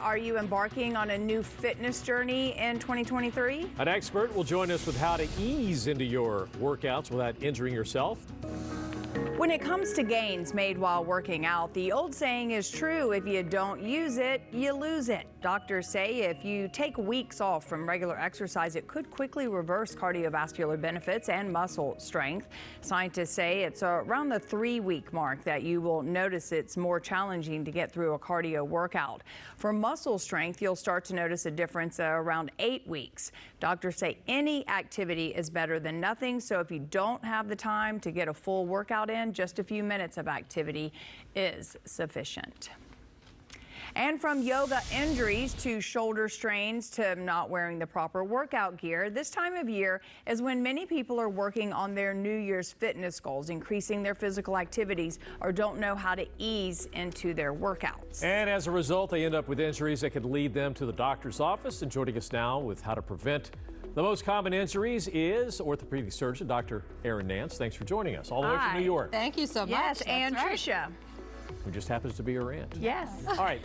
are you embarking on a new fitness journey in 2023? An expert will join us with how to ease into your workouts without injuring yourself. When it comes to gains made while working out, the old saying is true: if you don't use it, you lose it. Doctors say if you take weeks off from regular exercise, it could quickly reverse cardiovascular benefits and muscle strength. Scientists say it's around the 3-week mark that you will notice it's more challenging to get through a cardio workout. For muscle strength, you'll start to notice a difference around 8 weeks. Doctors say any activity is better than nothing, so if you don't have the time to get a full workout in, just a few minutes of activity is sufficient. And from yoga injuries to shoulder strains to not wearing the proper workout gear, this time of year is when many people are working on their New Year's fitness goals, increasing their physical activities, or don't know how to ease into their workouts. And as a result, they end up with injuries that could lead them to the doctor's office. And joining us now with how to prevent the most common injuries is orthopedic surgeon Dr. Nance. Thanks for joining us all the way from New York. Thank you so much. Yes, and Tricia, who just happens to be your aunt. Yes. All right.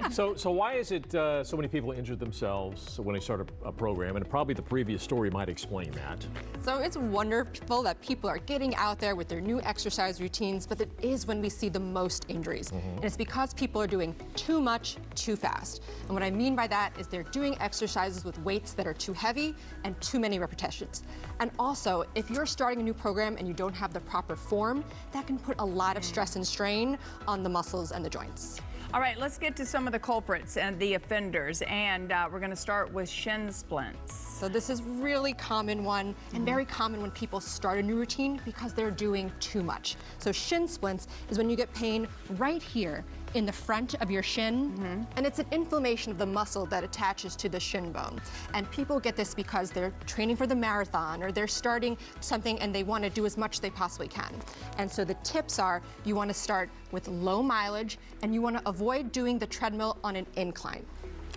So why is it so many people injure themselves when they start a program? And probably the previous story might explain that. So it's wonderful that people are getting out there with their new exercise routines, but it is when we see the most injuries. And it's because people are doing too much, too fast. And what I mean by that is they're doing exercises with weights that are too heavy and too many repetitions. And also, if you're starting a new program and you don't have the proper form, that can put a lot of stress and strain on the muscles and the joints. All right, let's get to some of the culprits and the offenders, and we're going to start with shin splints. So this is really common one and very common when people start a new routine because they're doing too much. So shin splints is when you get pain right here in the front of your shin, and it's an inflammation of the muscle that attaches to the shin bone. And people get this because they're training for the marathon or they're starting something and they want to do as much as they possibly can. And so the tips are you want to start with low mileage and you want to avoid doing the treadmill on an incline.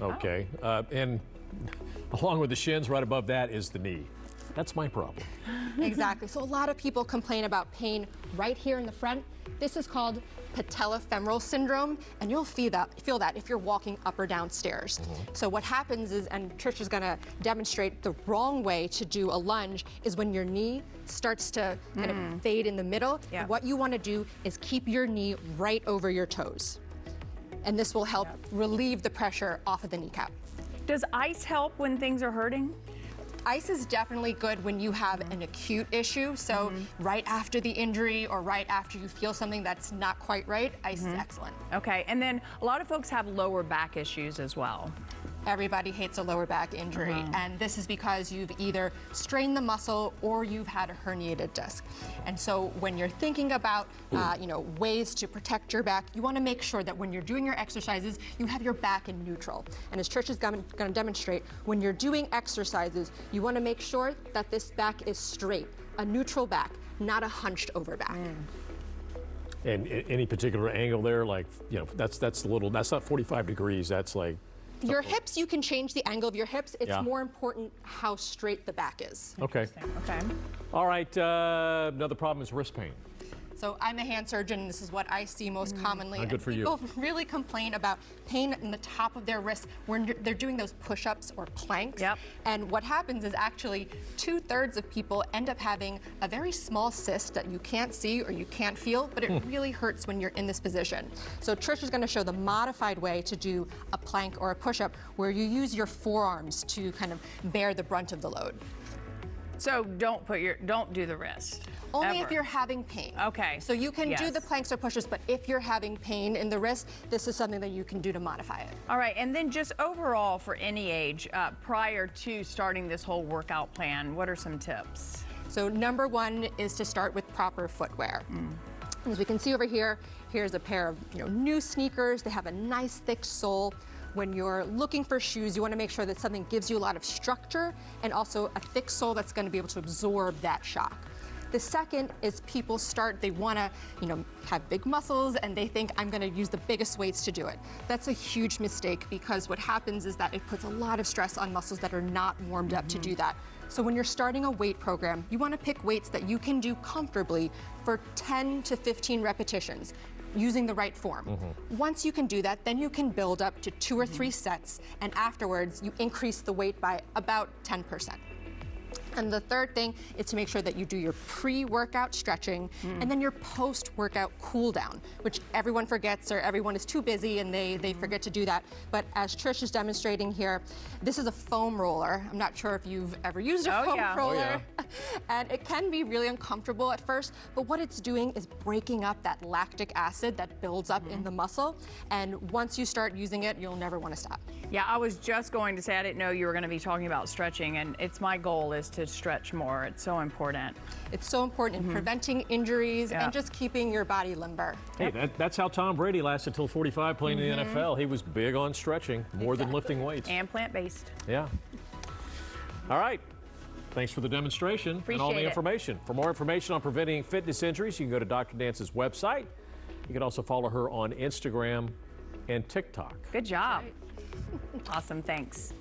Okay. And along with the shins, right above that is the knee. That's my problem. Exactly. So a lot of people complain about pain right here in the front. This is called patellofemoral syndrome, and you'll feel that if you're walking up or down stairs. So what happens is, and Trish is going to demonstrate the wrong way to do a lunge, is when your knee starts to kind of fade in the middle. Yeah. What you want to do is keep your knee right over your toes. And this will help relieve the pressure off of the kneecap. Does ice help when things are hurting? Ice is definitely good when you have an acute issue. So right after the injury or right after you feel something that's not quite right, ice is excellent. Okay, and then a lot of folks have lower back issues as well. Everybody hates a lower back injury, and this is because you've either strained the muscle or you've had a herniated disc. And so when you're thinking about ways to protect your back, you want to make sure that when you're doing your exercises, you have your back in neutral. And as Trish is going to demonstrate, when you're doing exercises, you want to make sure that this back is straight, a neutral back, not a hunched over back. And any particular angle there, like, that's not 45 degrees, that's like... Your hips, you can change the angle of your hips. It's more important how straight the back is. Okay. Okay. All right, another problem is wrist pain. So I'm a hand surgeon. This is what I see most commonly. Good for you. People really complain about pain in the top of their wrists when they're doing those push-ups or planks. And what happens is actually 2/3 of people end up having a very small cyst that you can't see or you can't feel, but it really hurts when you're in this position. So Trish is going to show the modified way to do a plank or a push-up where you use your forearms to kind of bear the brunt of the load. So don't do the wrist. Only ever. if you're having pain. Okay. So you can do the planks or pushes, but if you're having pain in the wrist, this is something that you can do to modify it. All right, and then just overall for any age, prior to starting this whole workout plan, what are some tips? So number one is to start with proper footwear. As we can see over here, here's a pair of new sneakers. They have a nice thick sole. When you're looking for shoes, you want to make sure that something gives you a lot of structure and also a thick sole that's going to be able to absorb that shock. The second is people they want to, have big muscles and they think I'm going to use the biggest weights to do it. That's a huge mistake because what happens is that it puts a lot of stress on muscles that are not warmed up to do that. So when you're starting a weight program, you want to pick weights that you can do comfortably for 10 to 15 repetitions. using the right form. Once you can do that, then you can build up to 2 or 3 sets, and afterwards you increase the weight by about 10%. And the third thing is to make sure that you do your pre-workout stretching and then your post-workout cool down, which everyone forgets, or everyone is too busy and they forget to do that. But as Trish is demonstrating here, this is a foam roller. I'm not sure if you've ever used a foam roller. And it can be really uncomfortable at first, but what it's doing is breaking up that lactic acid that builds up in the muscle. And once you start using it, you'll never want to stop. Yeah, I was just going to say, I didn't know you were going to be talking about stretching, and it's my goal is to stretch more. It's so important. It's so important in preventing injuries and just keeping your body limber. Hey, that's how Tom Brady lasted till 45 playing in the NFL. He was big on stretching, more than lifting weights. And plant-based. Yeah. All right. Thanks for the demonstration and all the information. For more information on preventing fitness injuries, you can go to Dr. Nance's website. You can also follow her on Instagram and TikTok. Good job. Awesome, thanks.